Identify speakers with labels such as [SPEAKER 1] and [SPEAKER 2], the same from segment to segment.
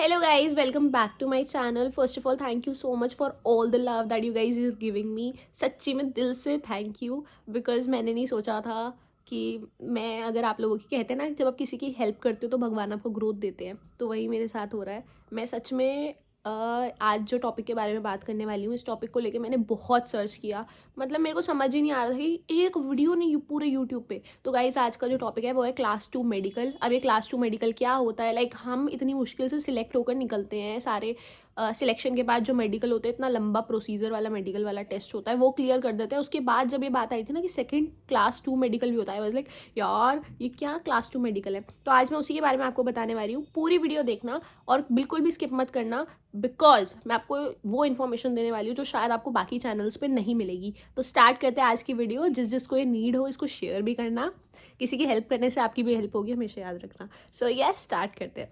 [SPEAKER 1] Hello guys, welcome back to my channel. First of all, thank you so much for all the love that you guys is giving me. सच्ची में दिल से thank you because मैंने नहीं सोचा था कि मैं अगर आप लोगों की कहते हैं ना जब आप किसी की हेल्प करते हो तो भगवान आपको ग्रोथ देते हैं, तो वही मेरे साथ हो रहा है. मैं सच में आज जो टॉपिक के बारे में बात करने वाली हूँ, इस टॉपिक को लेके मैंने बहुत सर्च किया. मतलब मेरे को समझ ही नहीं आ रहा था कि एक वीडियो नहीं पूरे यूट्यूब पे. तो गाइज आज का जो टॉपिक है वो है क्लास 2 मेडिकल. अब ये क्लास 2 मेडिकल क्या होता है? लाइक हम इतनी मुश्किल से सिलेक्ट होकर निकलते हैं. सारे सिलेक्शन के बाद जो मेडिकल होते हैं, इतना लंबा प्रोसीजर वाला मेडिकल वाला टेस्ट होता है, वो क्लियर कर देते हैं. उसके बाद जब ये बात आई थी ना कि सेकंड क्लास 2 मेडिकल भी होता है, वाज लाइक यार ये क्या क्लास 2 मेडिकल है. तो आज मैं उसी के बारे में आपको बताने वाली हूँ. पूरी वीडियो देखना और बिल्कुल भी स्किप मत करना, बिकॉज मैं आपको वो इन्फॉर्मेशन देने वाली हूँ जो शायद आपको बाकी चैनल्स पे नहीं मिलेगी. तो स्टार्ट करते हैं आज की वीडियो. जिसको ये नीड हो इसको शेयर भी करना. किसी की हेल्प करने से आपकी भी हेल्प होगी, हमेशा याद रखना. सो यस, स्टार्ट करते हैं.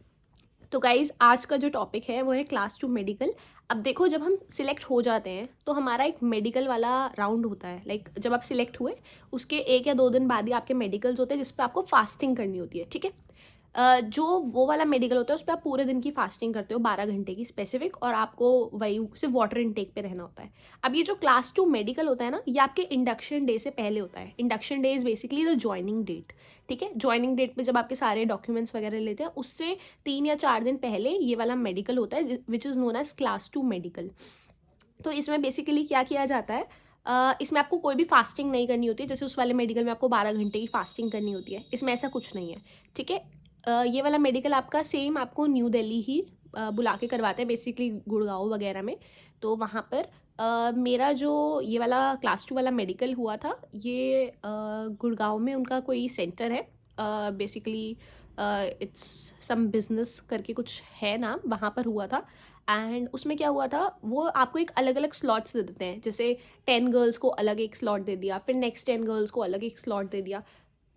[SPEAKER 1] तो गाइज आज का जो टॉपिक है वो है क्लास 2 मेडिकल. अब देखो, जब हम सिलेक्ट हो जाते हैं तो हमारा एक मेडिकल वाला राउंड होता है. लाइक जब आप सिलेक्ट हुए उसके 1 या 2 दिन बाद ही आपके मेडिकल्स होते हैं जिस पे आपको फास्टिंग करनी होती है. ठीक है. जो वो वाला मेडिकल होता है उस पर आप पूरे दिन की फास्टिंग करते हो, 12 घंटे की स्पेसिफिक, और आपको वही सिर्फ वाटर इनटेक पे रहना होता है. अब ये जो क्लास 2 मेडिकल होता है ना, ये आपके इंडक्शन डे से पहले होता है. Induction day is basically the joining date. ठीक है. ज्वाइनिंग डेट पे जब आपके सारे डॉक्यूमेंट्स वगैरह लेते हैं, उससे 3 या 4 दिन पहले ये वाला मेडिकल होता है which is known as class 2 medical. तो इसमें बेसिकली क्या किया जाता है, इसमें आपको कोई भी फास्टिंग नहीं करनी होती है. जैसे उस वाले मेडिकल में आपको 12 घंटे की फास्टिंग करनी होती है, इसमें ऐसा कुछ नहीं है. ठीक है. ये वाला मेडिकल आपका सेम आपको न्यू दिल्ली ही बुला के करवाते हैं, बेसिकली गुड़गांव वगैरह में. तो वहाँ पर मेरा जो ये वाला क्लास 2 वाला मेडिकल हुआ था, ये गुड़गांव में उनका कोई सेंटर है. बेसिकली इट्स सम बिजनेस करके कुछ है नाम, वहाँ पर हुआ था. एंड उसमें क्या हुआ था, वो आपको एक अलग अलग स्लॉट्स दे देते हैं. जैसे 10 गर्ल्स को अलग एक स्लॉट दे दिया, फिर नेक्स्ट 10 गर्ल्स को अलग एक स्लॉट दे दिया.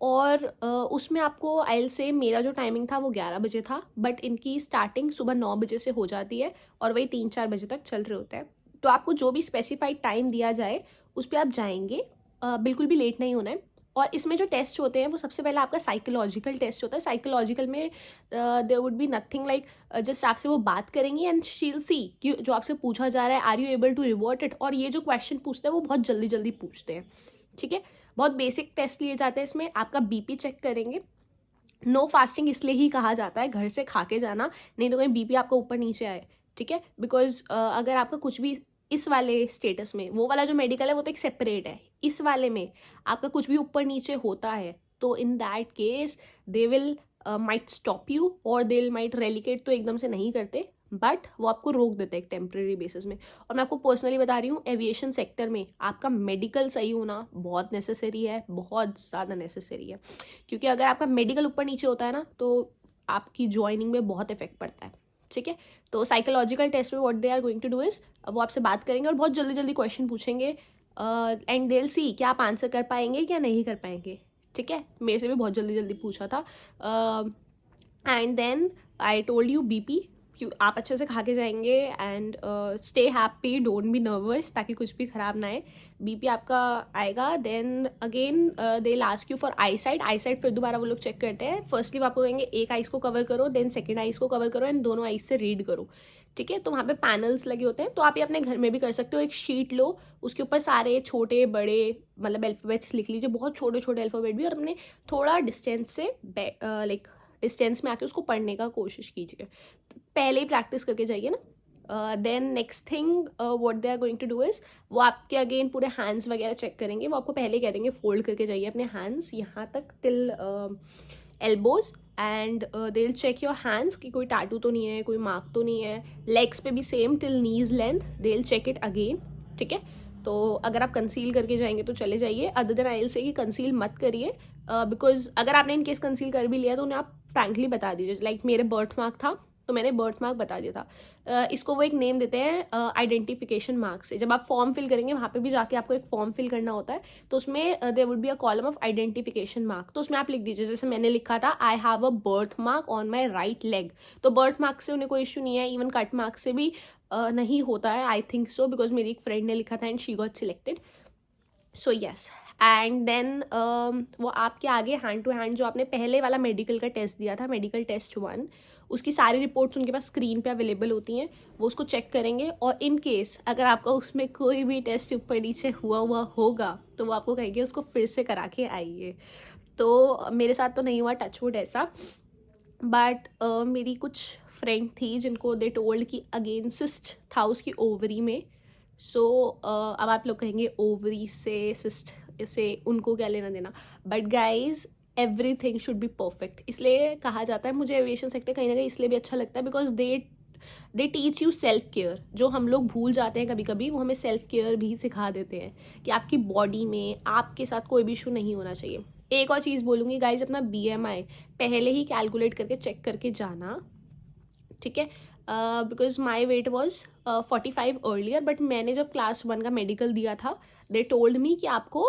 [SPEAKER 1] और उसमें आपको आई से मेरा जो टाइमिंग था वो 11 बजे था, बट इनकी स्टार्टिंग सुबह 9 बजे से हो जाती है और वही 3-4 बजे तक चल रहे होते हैं. तो आपको जो भी स्पेसिफाइड टाइम दिया जाए उस पर आप जाएंगे. बिल्कुल भी लेट नहीं होना है. और इसमें जो टेस्ट होते हैं वो सबसे पहले आपका साइकोलॉजिकल टेस्ट होता है. साइकोलॉजिकल में there would be nothing like just आपसे वो बात करेंगी एंड शील सी कि जो आपसे पूछा जा रहा है are you able to revert it. और ये जो क्वेश्चन पूछते हैं वो बहुत जल्दी जल्दी पूछते हैं. ठीक है. बहुत बेसिक टेस्ट लिए जाते हैं इसमें. आपका बीपी चेक करेंगे. नो फास्टिंग इसलिए ही कहा जाता है, घर से खा के जाना, नहीं तो कहीं बीपी आपका ऊपर नीचे आए. ठीक है. बिकॉज अगर आपका कुछ भी इस वाले स्टेटस में, वो वाला जो मेडिकल है वो तो एक सेपरेट है, इस वाले में आपका कुछ भी ऊपर नीचे होता है तो in that case they will might stop you और दे विल माइट रेलिकेट. तो एकदम से नहीं करते, बट वो आपको रोक देते हैं एक टेम्प्रेरी बेसिस में. और मैं आपको पर्सनली बता रही हूँ, एविएशन सेक्टर में आपका मेडिकल सही होना बहुत नेसेसरी है, बहुत ज़्यादा नेसेसरी है. क्योंकि अगर आपका मेडिकल ऊपर नीचे होता है ना तो आपकी ज्वाइनिंग में बहुत इफेक्ट पड़ता है. ठीक है. तो साइकोलॉजिकल टेस्ट में what they are going to do is, वो आपसे बात करेंगे और बहुत जल्दी जल्दी क्वेश्चन पूछेंगे एंड दे विल सी क्या आप आंसर कर पाएंगे क्या नहीं कर पाएंगे. ठीक है. मेरे से भी बहुत जल्दी जल्दी पूछा था. And then I told you BP, आप अच्छे से खा के जाएंगे and stay happy, don't be nervous, ताकि कुछ भी खराब ना आए. बीपी आपका आएगा. Then again they last you for eye side फिर दोबारा वो लोग चेक करते हैं. फर्स्टली वो आपको कहेंगे एक आइस को कवर करो, देन सेकेंड आइस को कवर करो एंड दोनों आइस से रीड करो. ठीक है. तो वहाँ पे पैनल्स लगे होते हैं, तो आप ये अपने घर में भी कर सकते हो. एक शीट लो, उसके ऊपर सारे छोटे बड़े मतलब अल्फ़ाबेट्स लिख लीजिए, बहुत छोटे छोटे अल्फ़ाबेट भी, और अपने थोड़ा डिस्टेंस से लाइक डिस्टेंस में आके उसको पढ़ने का कोशिश कीजिए. पहले ही प्रैक्टिस करके जाइए ना. Then next thing what they are going to do is, वो आपके अगेन पूरे हैंड्स वगैरह चेक करेंगे. वो आपको पहले कह देंगे फोल्ड करके जाइए अपने हैंड्स यहाँ तक till elbows, and they will check your hands कि कोई टैटू तो नहीं है, कोई मार्क तो नहीं है. लेग्स पे भी same till knees length they will check it again. ठीक है. तो अगर आप कंसील करके जाएंगे तो चले जाइए, other then I will say कि कंसील मत करिए. बिकॉज अगर आपने इन केस कंसील कर भी लिया तो उन्हें आप फ्रैंकली बता दीजिए. लाइक मेरे बर्थ मार्क था तो मैंने बर्थ मार्क बता दिया था. इसको वो एक नेम देते हैं आइडेंटिफिकेशन मार्क से. जब आप फॉर्म फिल करेंगे वहाँ पे भी जाके आपको एक फॉर्म फिल करना होता है, तो उसमें there would be a column of identification mark. तो उसमें आप लिख दीजिए, जैसे मैंने लिखा था I have a birth mark on my right leg. तो बर्थ मार्क से उन्हें कोई इशू नहीं है, इवन कट मार्क से भी नहीं होता है, आई थिंक सो, बिकॉज मेरी एक फ्रेंड ने लिखा था and she got selected. So yes. And then वो आपके आगे हैंड टू हैंड जो आपने पहले वाला मेडिकल का टेस्ट दिया था, मेडिकल टेस्ट 1, उसकी सारी रिपोर्ट्स उनके पास स्क्रीन पे अवेलेबल होती हैं, वो उसको चेक करेंगे और इन केस अगर आपका उसमें कोई भी टेस्ट ऊपर नीचे हुआ होगा तो वो आपको कहेंगे उसको फिर से करा के आइए। तो मेरे साथ तो नहीं हुआ, टचवुड ऐसा, बट मेरी कुछ फ्रेंड थी जिनको दे टोल्ड कि अगेन सिस्ट था उसकी ओवरी में। सो अब आप लोग कहेंगे ओवरी से सिस्ट से उनको क्या लेना देना, but guys everything should be perfect. इसलिए कहा जाता है, मुझे एविएशन सेक्टर कहीं ना कहीं इसलिए भी अच्छा लगता है because they teach you self care. जो हम लोग भूल जाते हैं कभी कभी, वो हमें सेल्फ केयर भी सिखा देते हैं कि आपकी बॉडी में आपके साथ कोई भी इशू नहीं होना चाहिए। एक और चीज़ बोलूँगी गाइज, अपना BMI पहले ही कैलकुलेट करके चेक करके जाना, ठीक है। Because my weight was 45 earlier, but मैंने जब क्लास 1 का मेडिकल दिया था दे टोल्ड मी कि आपको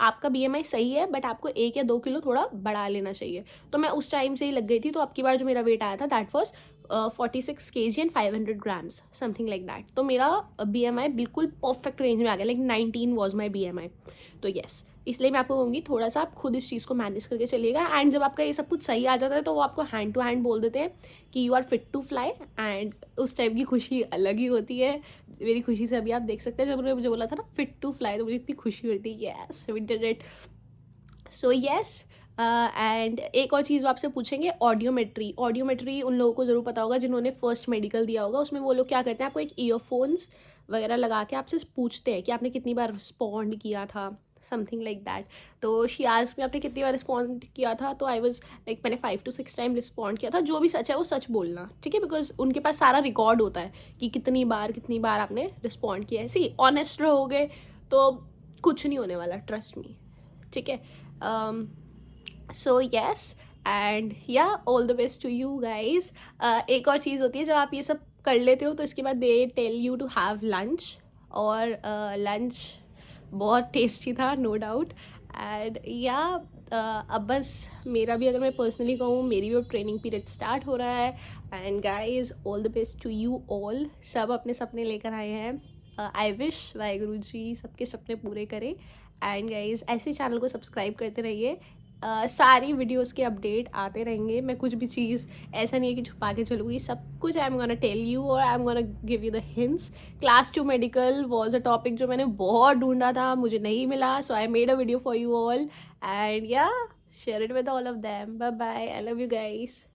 [SPEAKER 1] आपका BMI सही है बट आपको 1 या 2 किलो थोड़ा बढ़ा लेना चाहिए। तो मैं उस टाइम से ही लग गई थी। तो अब की बार जो मेरा वेट आया था that was 46 kg and 500 grams something like that. तो मेरा BMI बिल्कुल परफेक्ट रेंज में आ गया, लाइक 19 वॉज माई BMI। तो येस, इसलिए मैं आपको कहूँगी थोड़ा सा आप खुद इस चीज़ को मैनेज करके चलिएगा। एंड जब आपका ये सब कुछ सही आ जाता है तो वो आपको हैंड टू हैंड बोल देते हैं कि you are fit to fly, and उस टाइप की खुशी अलग ही होती है। मेरी खुशी से अभी आप देख सकते हैं, जब उन्होंने मुझे बोला था ना फिट टू फ्लाई, तो मुझे इतनी खुशी हुई थी, yes we did it. So yes, and एक और चीज़ वो आपसे पूछेंगे, ऑडियोमेट्री उन लोगों को ज़रूर पता होगा जिन्होंने फर्स्ट मेडिकल दिया होगा। उसमें वो लोग क्या करते हैं, आपको एक ईयरफोन्स वगैरह लगा के आपसे पूछते हैं कि आपने कितनी बार रिस्पॉन्ड किया था, समथिंग लाइक दैट। तो शी आस्क्ड में आपने कितनी बार रिस्पॉन्ड किया था, तो आई वाज लाइक मैंने 5 to 6 टाइम रिस्पॉन्ड किया था। जो भी सच है वो सच बोलना, ठीक है, बिकॉज उनके पास सारा रिकॉर्ड होता है कि कितनी बार आपने रिस्पॉन्ड किया है। सी ऑनेस्ट रहोगे तो कुछ नहीं होने वाला, ट्रस्ट मी, ठीक है। So yes, and yeah all the best to you guys. एक और चीज़ होती है, जब आप ये सब कर लेते हो तो इसके बाद they tell you to have lunch, और लंच बहुत टेस्टी था नो डाउट। एंड या अब बस मेरा भी, अगर मैं पर्सनली कहूँ, मेरी भी अब ट्रेनिंग पीरियड स्टार्ट हो रहा है। And guys all the best to you all. सब अपने सपने लेकर आए हैं, आई विश वाहेगुरु जी सबके सपने पूरे करें। एंड गाइज ऐसे चैनल को सब्सक्राइब करते रहिए, सारी वीडियोस के अपडेट आते रहेंगे। मैं कुछ भी चीज़ ऐसा नहीं है कि छुपा के चलूँगी, सब कुछ I am gonna tell you, और I am gonna give you the hints. Class 2 medical was a topic जो मैंने बहुत ढूंढा था, मुझे नहीं मिला, so I made a video for you all, and ya share it with all of them. Bye bye, I love you guys.